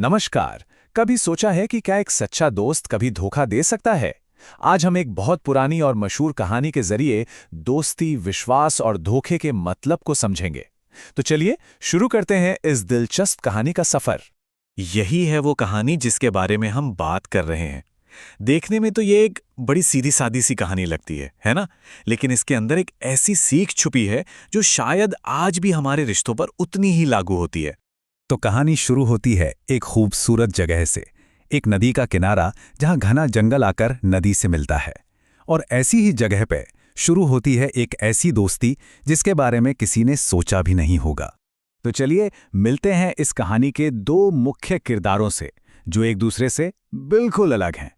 नमस्कार। कभी सोचा है कि क्या एक सच्चा दोस्त कभी धोखा दे सकता है? आज हम एक बहुत पुरानी और मशहूर कहानी के जरिए दोस्ती, विश्वास और धोखे के मतलब को समझेंगे। तो चलिए शुरू करते हैं इस दिलचस्प कहानी का सफर। यही है वो कहानी जिसके बारे में हम बात कर रहे हैं। देखने में तो ये एक बड़ी सीधी सादी सी कहानी लगती है ना? लेकिन इसके अंदर एक ऐसी सीख छुपी है जो शायद आज भी हमारे रिश्तों पर उतनी ही लागू होती है। तो कहानी शुरू होती है एक खूबसूरत जगह से, एक नदी का किनारा जहां घना जंगल आकर नदी से मिलता है। और ऐसी ही जगह पे शुरू होती है एक ऐसी दोस्ती जिसके बारे में किसी ने सोचा भी नहीं होगा। तो चलिए मिलते हैं इस कहानी के दो मुख्य किरदारों से, जो एक दूसरे से बिल्कुल अलग हैं।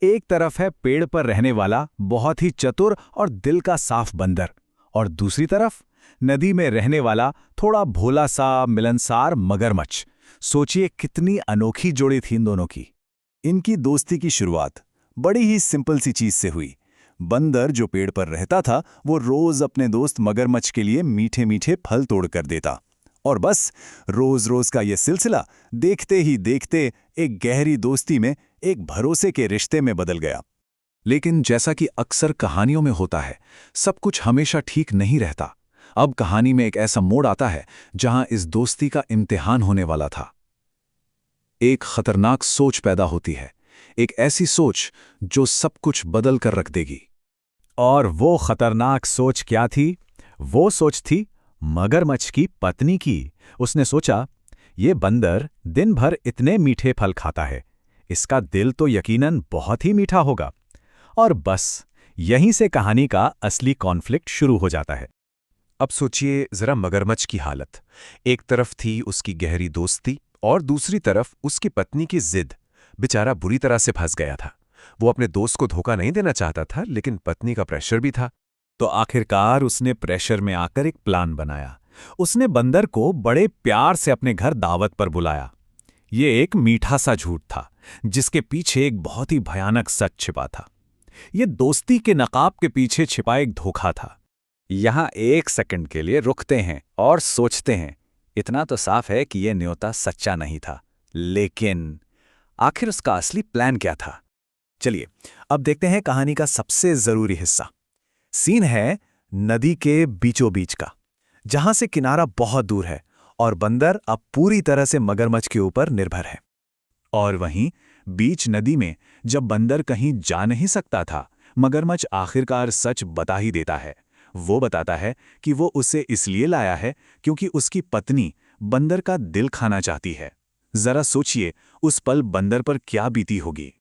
एक तरफ है पेड़ पर रहने वाला बहुत ही चतुर और दिल का साफ बंदर, और दूसरी तरफ नदी में रहने वाला थोड़ा भोला सा मिलनसार मगरमच्छ। सोचिए कितनी अनोखी जोड़ी थी इन दोनों की। इनकी दोस्ती की शुरुआत बड़ी ही सिंपल सी चीज से हुई। बंदर जो पेड़ पर रहता था वो रोज अपने दोस्त मगरमच्छ के लिए मीठे मीठे फल तोड़ कर देता, और बस रोज रोज का ये सिलसिला देखते ही देखते एक गहरी दोस्ती में, एक भरोसे के रिश्ते में बदल गया। लेकिन जैसा कि अक्सर कहानियों में होता है, सब कुछ हमेशा ठीक नहीं रहता। अब कहानी में एक ऐसा मोड़ आता है जहां इस दोस्ती का इम्तिहान होने वाला था। एक खतरनाक सोच पैदा होती है, एक ऐसी सोच जो सब कुछ बदल कर रख देगी। और वो खतरनाक सोच क्या थी? वो सोच थी मगरमच्छ की पत्नी की। उसने सोचा, ये बंदर दिन भर इतने मीठे फल खाता है, इसका दिल तो यकीनन बहुत ही मीठा होगा। और बस यहीं से कहानी का असली कॉन्फ्लिक्ट शुरू हो जाता है। अब सोचिए जरा मगरमच्छ की हालत। एक तरफ थी उसकी गहरी दोस्ती और दूसरी तरफ उसकी पत्नी की जिद। बेचारा बुरी तरह से फंस गया था। वो अपने दोस्त को धोखा नहीं देना चाहता था, लेकिन पत्नी का प्रेशर भी था। तो आखिरकार उसने प्रेशर में आकर एक प्लान बनाया। उसने बंदर को बड़े प्यार से अपने घर दावत पर बुलाया। ये एक मीठा सा झूठ था जिसके पीछे एक बहुत ही भयानक सच छिपा था। ये दोस्ती के नकाब के पीछे छिपा एक धोखा था। यहां एक सेकंड के लिए रुकते हैं और सोचते हैं। इतना तो साफ है कि यह न्योता सच्चा नहीं था, लेकिन आखिर उसका असली प्लान क्या था? चलिए अब देखते हैं कहानी का सबसे जरूरी हिस्सा। सीन है नदी के बीचों बीच का, जहां से किनारा बहुत दूर है और बंदर अब पूरी तरह से मगरमच्छ के ऊपर निर्भर है। और वहीं बीच नदी में जब बंदर कहीं जा नहीं सकता था, मगरमच्छ आखिरकार सच बता ही देता है। वो बताता है कि वो उसे इसलिए लाया है क्योंकि उसकी पत्नी बंदर का दिल खाना चाहती है। जरा सोचिए उस पल बंदर पर क्या बीती होगी।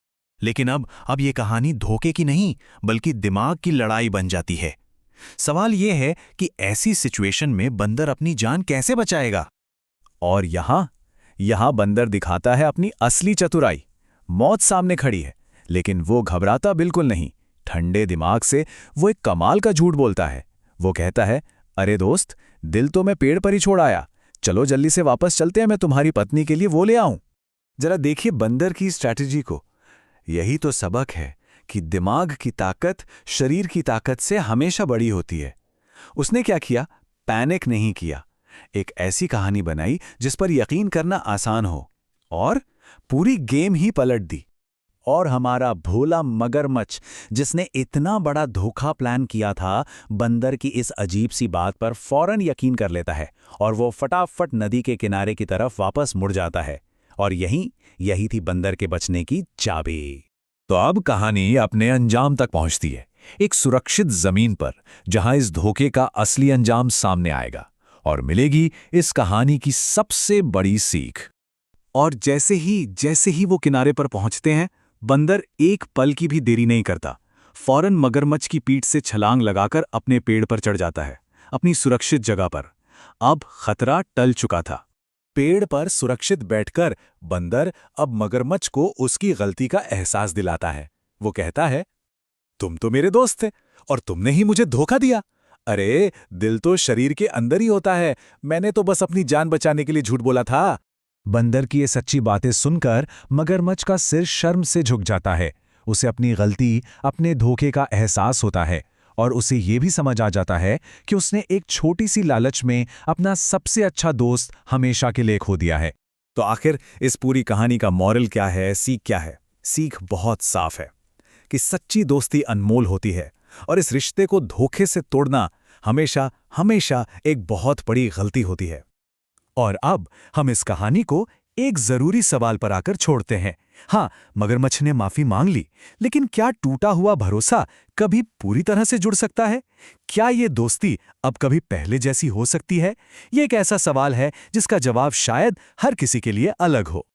लेकिन अब ये कहानी धोखे की नहीं, बल्कि दिमाग की लड़ाई बन जाती है। सवाल ये है कि ऐसी सिचुएशन में बंदर अपनी जान कैसे बचाएगा? और यहां बंदर दिखाता है अपनी असली चतुराई। मौत सामने खड़ी है, लेकिन वो घबराता बिल्कुल नहीं। ठंडे दिमाग से वो एक कमाल का झूठ बोलता है। वो कहता है, अरे दोस्त, दिल तो मैं पेड़ पर ही छोड़ आया, चलो जल्दी से वापस चलते हैं, मैं तुम्हारी पत्नी के लिए वो ले आऊं। जरा देखिए बंदर की स्ट्रैटेजी को। यही तो सबक है कि दिमाग की ताकत शरीर की ताकत से हमेशा बड़ी होती है। उसने क्या किया? पैनिक नहीं किया। एक ऐसी कहानी बनाई जिस पर यकीन करना आसान हो, और पूरी गेम ही पलट दी। और हमारा भोला मगरमच्छ, जिसने इतना बड़ा धोखा प्लान किया था, बंदर की इस अजीब सी बात पर फौरन यकीन कर लेता है और वो फटाफट नदी के किनारे की तरफ वापस मुड़ जाता है। और यही थी बंदर के बचने की चाबी। तो अब कहानी अपने अंजाम तक पहुंचती है, एक सुरक्षित जमीन पर, जहां इस धोखे का असली अंजाम सामने आएगा और मिलेगी इस कहानी की सबसे बड़ी सीख। और जैसे ही वो किनारे पर पहुंचते हैं, बंदर एक पल की भी देरी नहीं करता। फौरन मगरमच्छ की पीठ से छलांग लगाकर अपने पेड़ पर चढ़ जाता है, अपनी सुरक्षित जगह पर। अब खतरा टल चुका था। पेड़ पर सुरक्षित बैठकर बंदर अब मगरमच्छ को उसकी गलती का एहसास दिलाता है। वो कहता है, तुम तो मेरे दोस्त थे और तुमने ही मुझे धोखा दिया। अरे, दिल तो शरीर के अंदर ही होता है, मैंने तो बस अपनी जान बचाने के लिए झूठ बोला था। बंदर की ये सच्ची बातें सुनकर मगरमच्छ का सिर शर्म से झुक जाता है। उसे अपनी गलती, अपने धोखे का एहसास होता है और उसे ये भी समझ आ जाता है कि उसने एक छोटी सी लालच में अपना सबसे अच्छा दोस्त हमेशा के लिए खो दिया है। तो आखिर इस पूरी कहानी का मॉरल क्या है, सीख क्या है? सीख बहुत साफ है कि सच्ची दोस्ती अनमोल होती है और इस रिश्ते को धोखे से तोड़ना हमेशा हमेशा एक बहुत बड़ी गलती होती है। और अब हम इस कहानी को एक जरूरी सवाल पर आकर छोड़ते हैं। हाँ, मगरमच्छ ने माफी मांग ली, लेकिन क्या टूटा हुआ भरोसा कभी पूरी तरह से जुड़ सकता है? क्या ये दोस्ती अब कभी पहले जैसी हो सकती है? ये एक ऐसा सवाल है जिसका जवाब शायद हर किसी के लिए अलग हो।